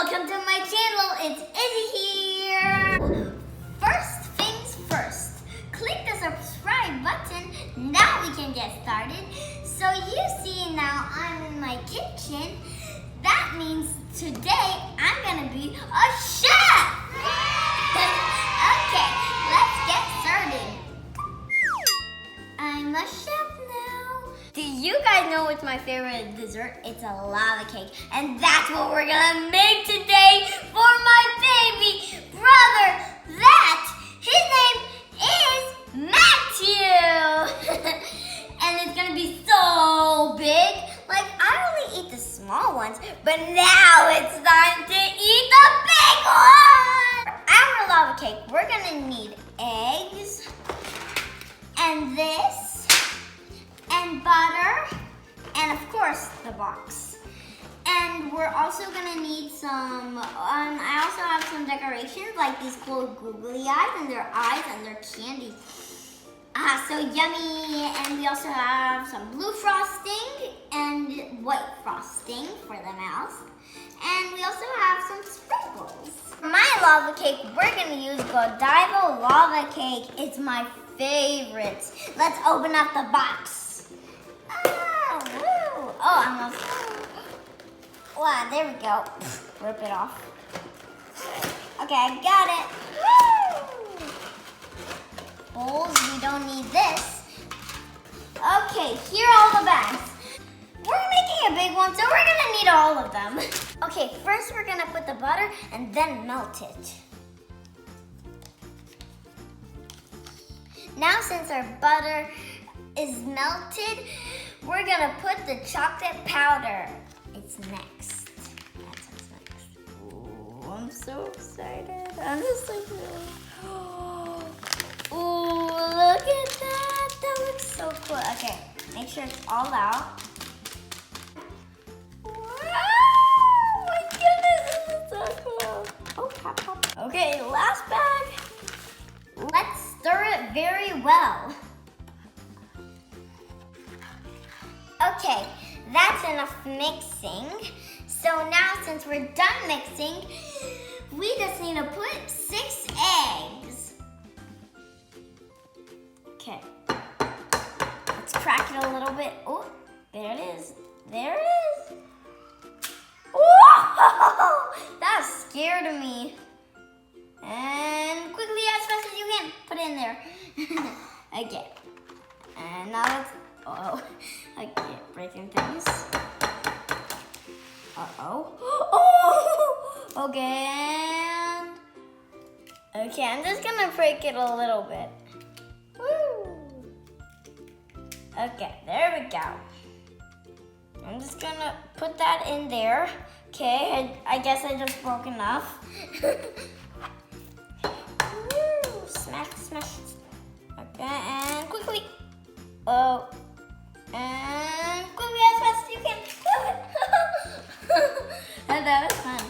welcome to my channel. It's Izzy here. First things first, click the subscribe button. Now we can get started. So you see now I'm in my kitchen. That means today I'm gonna be a chef. Okay, let's get started. I'm a chef now. Do you guys know what's my favorite dessert? It's a lava cake. And that's what we're gonna make today for my baby brother. His name is Matthew. And it's gonna be so big. Like, I only eat the small ones, but now it's time to eat the big one. For our lava cake, we're gonna need eggs, and this, and butter, and of course the box. And we're also gonna need some, I also have some decorations like these cool googly eyes and their candy. So yummy. And we also have some blue frosting and white frosting for the mouth. And we also have some sprinkles. For my lava cake, we're gonna use Godiva lava cake. It's my favorite. Let's open up the box. Woo. Oh, wow, there we go. Rip it off. Okay, I got it. Woo. Bowls, we don't need this. Okay, here are all the bags. We're making a big one, so we're gonna need all of them. Okay, first we're gonna put the butter and then melt it. Now since our butter is melted, we're gonna put the chocolate powder. It's next. That's what's next. Ooh, I'm so excited. I'm just like, ooh, look at that. That looks so cool. Okay, make sure it's all out. Wow, my goodness, this is so cool. Oh, pop, pop. Okay, last bag. Let's stir it very well. Okay, that's enough mixing. So now since we're done mixing, we just need to put 6 eggs. Okay, let's crack it a little bit. Oh, there it is. There it is. Whoa, that scared me. And quickly, as fast as you can, put it in there. Okay, and now let's, I keep breaking things. Oh, okay, and, okay, I'm just gonna break it a little bit. Woo. Okay, there we go. I'm just gonna put that in there. Okay, I guess I just broke enough. Woo, smash, smash. Okay, and quickly. Oh, and quickly as fast as you can. And that was fun.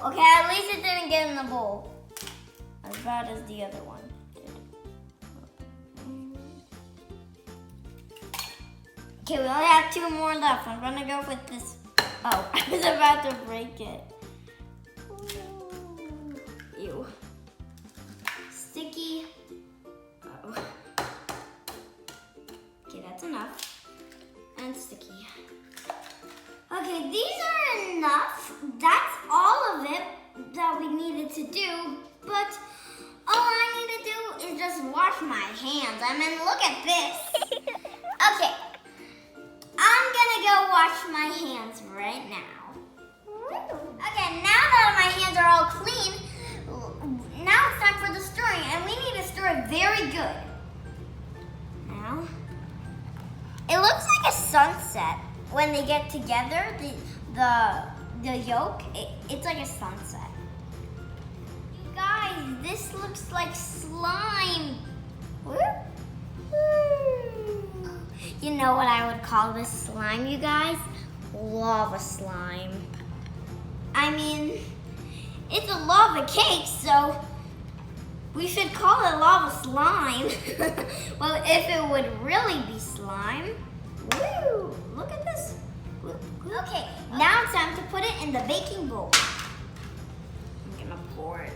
Okay, at least it didn't get in the bowl. As bad as the other one did. Okay, we only have 2 more left. I'm gonna go with this. Oh, I was about to break it. Ew. Sticky. Okay, that's enough. And sticky. Okay, these are enough. That's all of it that we needed to do. But all I need to do is just wash my hands. I mean, look at this. Okay. I'm gonna go wash my hands right now. Okay, now that my hands are all clean, now it's time for the stirring, and we need to stir it very good. Now, it looks like a sunset when they get together. The yolk, it's like a sunset. You guys, this looks like slime. Woo. You know what I would call this slime, you guys? Lava slime. I mean, it's a lava cake, so we should call it lava slime. Well, if it would really be slime. Woo! Look at this. Look. Okay, now it's time to put it in the baking bowl. I'm gonna pour it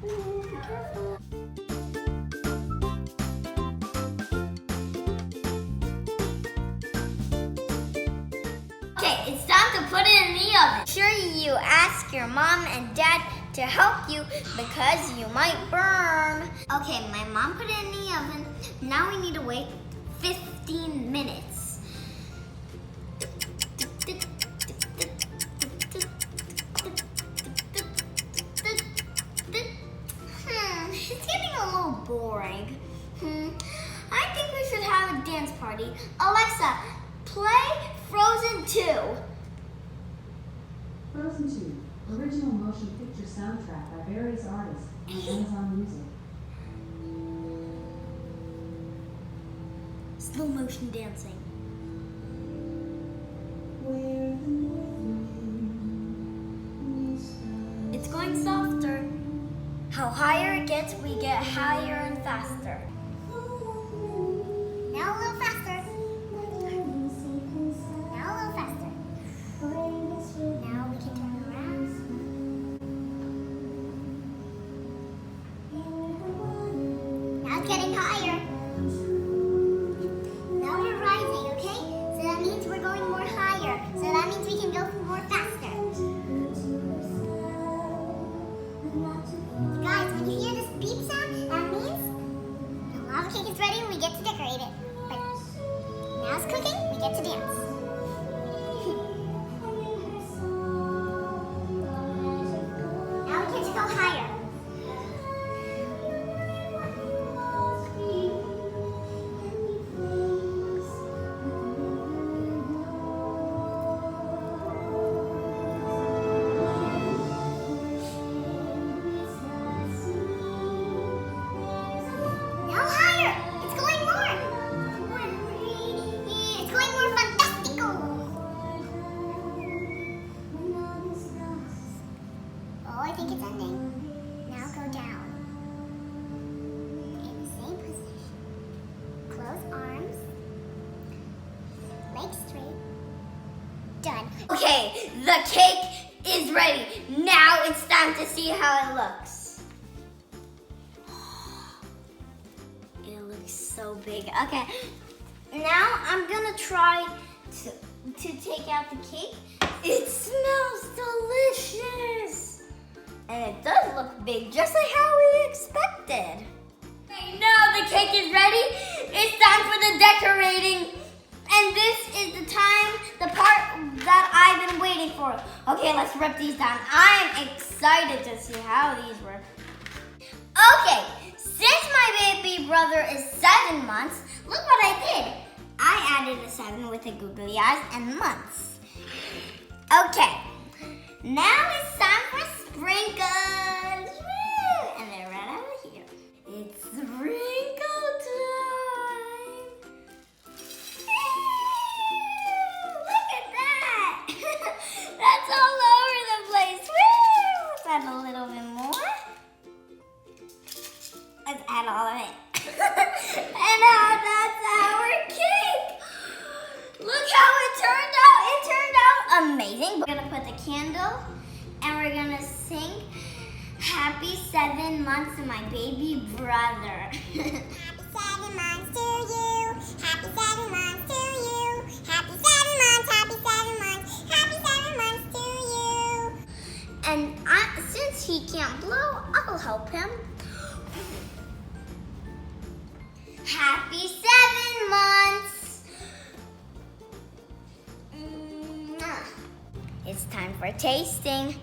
in. Be careful. Okay, it's time to put it in the oven. Sure, you ask your mom and dad to help you because you might burn. Okay, my mom put it in the oven. Now we need to wait 15 minutes. It's getting a little boring. I think we should have a dance party. Alexa, play Frozen 2. Frozen 2, original motion picture soundtrack by various artists on Amazon Music. Slow motion dancing. It's going softer. How higher it gets, we get higher and faster. Now a little faster. Now a little faster. Now we can turn around. Now it's getting higher. Now we're rising, okay? So that means we're going more higher. So that means we can go more faster. Guys, when you hear this beep sound, that means the lava cake is ready and we get to decorate it. But now it's cooking, we get to dance. Now we get to go higher. Now higher! It's going more! It's going more fantastico! Oh, I think it's ending. Now go down. In the same position. Close arms. Legs straight. Done. Okay, the cake is ready. Now it's time to see how it looks. It looks so big. Okay, now I'm gonna try to take out the cake. It smells delicious. And it does look big, just like how we expected. Okay, now the cake is ready. It's time for the decorating. And this is the part that I've been waiting for. Okay, let's rip these down. I'm excited to see how these work. Okay, since my baby brother is 7 months, look what I did. I added a 7 with the googly eyes and months. Okay, now it's time for sprinkles. Woo! And they're right over here. It's sprinkle time. Look at that. That's all over the place. Woo! Let's add a little bit more. Let's add all of it. And now that's our cake. Look how it turned out. It turned out amazing. We're gonna put the candle and we're gonna sing Happy 7 months to my baby brother. Happy 7 months to you. Happy 7 months to you. Happy 7 months, happy 7 months, happy 7 months to you. And since he can't blow, I'll help him. Happy 7 months. It's time for tasting.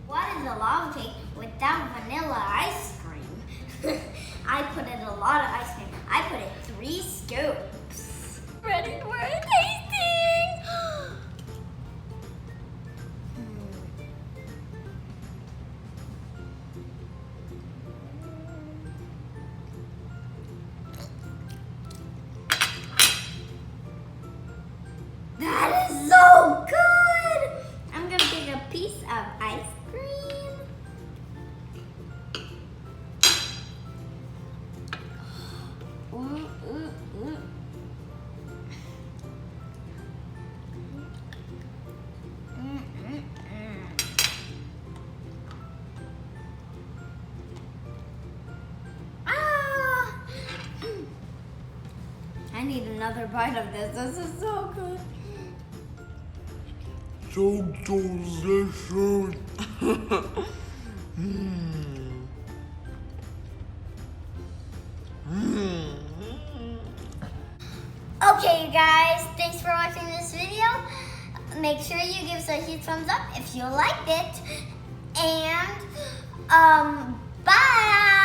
What is a lava cake without vanilla ice cream? I put in a lot of ice cream. I put in 3 scoops. Ready for a tasting? That is so good! I'm gonna take a piece of ice cream. need another bite of this. This is so good. So delicious. Okay, you guys, thanks for watching this video. Make sure you give us a huge thumbs up if you liked it. And, bye!